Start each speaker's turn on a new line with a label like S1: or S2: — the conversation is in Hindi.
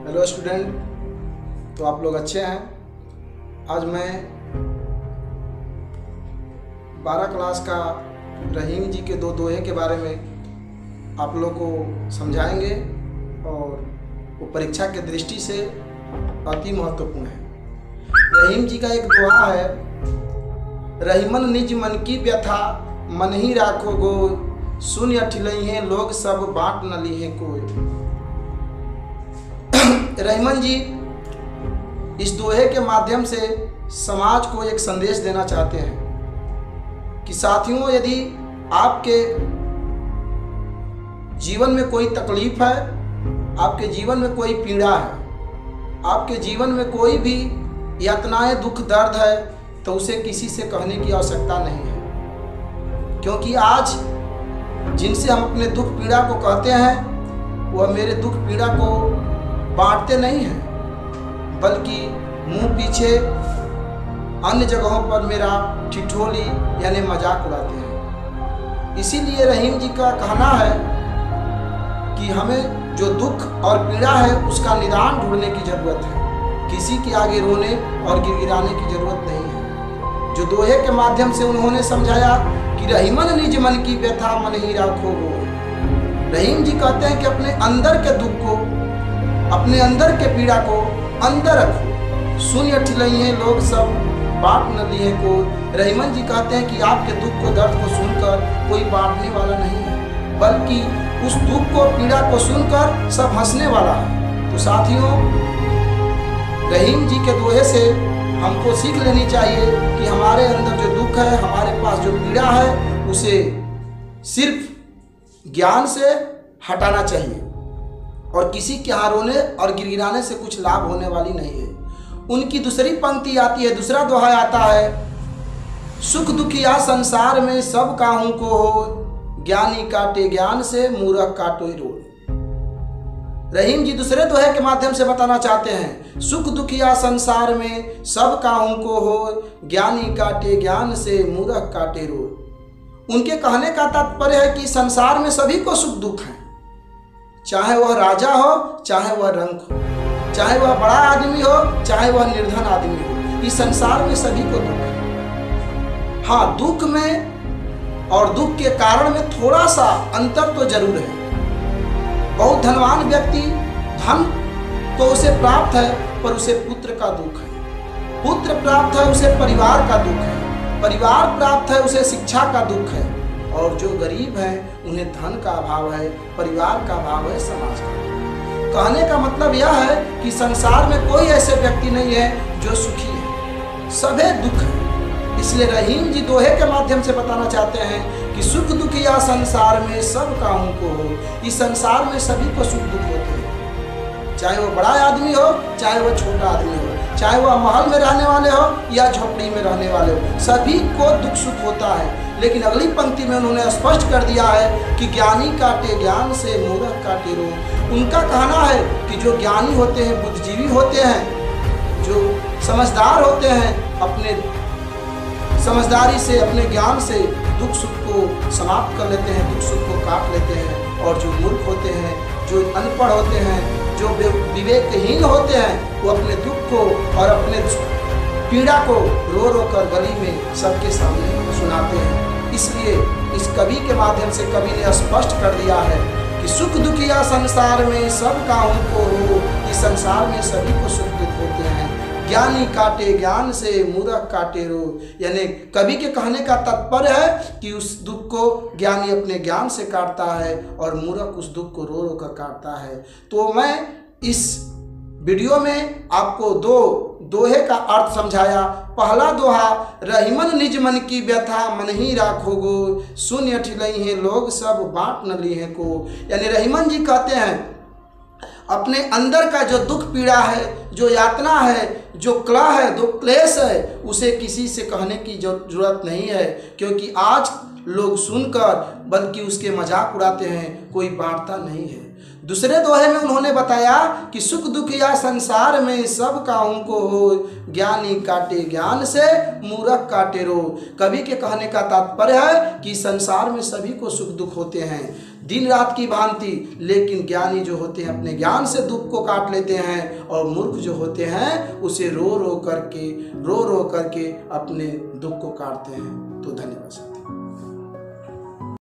S1: हेलो स्टूडेंट, तो आप लोग अच्छे हैं। आज मैं 12 क्लास का रहीम जी के दो दोहे के बारे में आप लोग को समझाएंगे और वो परीक्षा के दृष्टि से अति महत्वपूर्ण है। रहीम जी का एक दोहा है, रहीमन निज मन की व्यथा मन ही राखो गो, सुन अठिलई हैं लोग सब बांट न ली हैं कोई। रहीमन जी इस दोहे के माध्यम से समाज को एक संदेश देना चाहते हैं कि साथियों, यदि आपके जीवन में कोई तकलीफ है, आपके जीवन में कोई पीड़ा है, आपके जीवन में कोई भी यातनाएं दुख दर्द है, तो उसे किसी से कहने की आवश्यकता नहीं है। क्योंकि आज जिनसे हम अपने दुख पीड़ा को कहते हैं वह मेरे दुख पीड़ा को बांटते नहीं हैं, बल्कि मुंह पीछे अन्य जगहों पर मेरा ठिठोली यानी मजाक उड़ाते हैं। इसीलिए रहीम जी का कहना है कि हमें जो दुख और पीड़ा है उसका निदान ढूंढने की जरूरत है, किसी के आगे रोने और गिड़गिड़ाने की जरूरत नहीं है। जो दोहे के माध्यम से उन्होंने समझाया कि रहीमन निज मन की व्यथा मन ही राखो गो। रहीम जी कहते हैं कि अपने अंदर के दुख को, अपने अंदर के पीड़ा को अंदर रखो, सुन अठिलई हैं लोग सब बांट न लिए को। रहीमन जी कहते हैं कि आपके दुख को, दर्द को सुनकर कोई बांटने वाला नहीं है, बल्कि उस दुख को, पीड़ा को सुनकर सब हंसने वाला है। तो साथियों, रहीम जी के दोहे से हमको सीख लेनी चाहिए कि हमारे अंदर जो दुख है, हमारे पास जो पीड़ा है, उसे सिर्फ ज्ञान से हटाना चाहिए और किसी के यहाँ रोने और गिड़गिड़ाने से कुछ लाभ होने वाली नहीं है। उनकी दूसरी पंक्ति आती है, दूसरा दोहा आता है, सुख दुखिया संसार में सब काहू को हो, ज्ञानी काटे ज्ञान से मूर्ख काटो रोड। रहीम जी दूसरे दोहे के माध्यम से बताना चाहते हैं, सुख दुखिया संसार में सब काहू को हो, ज्ञानी काटे ज्ञान से मूर्ख काटे रोड। उनके कहने का तात्पर्य है कि संसार में सभी को सुख दुख है, चाहे वह राजा हो, चाहे वह रंक हो, चाहे वह बड़ा आदमी हो, चाहे वह निर्धन आदमी हो, इस संसार में सभी को दुख है। हाँ, दुख में और दुख के कारण में थोड़ा सा अंतर तो जरूर है। बहुत धनवान व्यक्ति, धन तो उसे प्राप्त है, पर उसे पुत्र का दुख है। पुत्र प्राप्त है, उसे परिवार का दुख है। परिवार प्राप्त है, उसे शिक्षा का दुख है। और जो गरीब हैं उन्हें धन का अभाव है, परिवार का अभाव है, समाज का। कहने का मतलब यह है कि संसार में कोई ऐसे व्यक्ति नहीं है जो सुखी है, सभी दुख है। इसलिए रहीम जी दोहे के माध्यम से बताना चाहते हैं कि सुख दुखिया संसार में सब काहू को हो। इस संसार में सभी को सुख दुख होते हैं, चाहे वो बड़ा आदमी हो, चाहे वो छोटा आदमी हो, चाहे वह महल में रहने वाले हो या झोपड़ी में रहने वाले हो, सभी को दुख सुख होता है। लेकिन अगली पंक्ति में उन्होंने स्पष्ट कर दिया है कि ज्ञानी काटे ज्ञान से मूर्ख काटे रोग। उनका कहना है कि जो ज्ञानी होते हैं, बुद्धिजीवी होते हैं, जो समझदार होते हैं, अपने समझदारी से, अपने ज्ञान से दुख सुख को समाप्त कर लेते हैं, दुख सुख को काट लेते हैं। और जो मूर्ख होते हैं, जो अनपढ़ होते हैं, जो विवेकहीन होते हैं, वो अपने दुख को और अपने पीड़ा को रो रो कर गली में सबके सामने सुनाते हैं। इसलिए इस कवि के माध्यम से कवि ने स्पष्ट कर दिया है कि सुख दुखिया संसार में सब काहू को हो। इस संसार में सभी को सुख दुख होते हैं, ज्ञानी काटे ज्ञान से मूर्ख काटे रो। यानी कवि के कहने का तात्पर्य है कि उस दुख को ज्ञानी अपने ज्ञान से काटता है और मूर्ख उस दुख को रो रो कर काटता है। तो मैं इस वीडियो में आपको दो दोहे का अर्थ समझाया। पहला दोहा, रहीमन निज मन की व्यथा मन ही राखो गो, सुन अठिलई हैं लोग सब बांट न ली हैं को। यानी रहीमन जी कहते हैं अपने अंदर का जो दुख पीड़ा है, जो यातना है, जो कला है, जो क्लेश है, उसे किसी से कहने की जरूरत नहीं है। क्योंकि आज लोग सुनकर बल्कि उसके मजाक उड़ाते हैं, कोई बांटता नहीं है। दूसरे दोहे में उन्होंने बताया कि सुख दुख या संसार में सब काहू को हो, ज्ञानी काटे ज्ञान से मूर्ख काटे रो। कवि के कहने का तात्पर्य है कि संसार में सभी को सुख दुख होते हैं दिन रात की भांति, लेकिन ज्ञानी जो होते हैं अपने ज्ञान से दुख को काट लेते हैं, और मूर्ख जो होते हैं उसे रो रो करके अपने दुख को काटते हैं। तो धन्यवाद।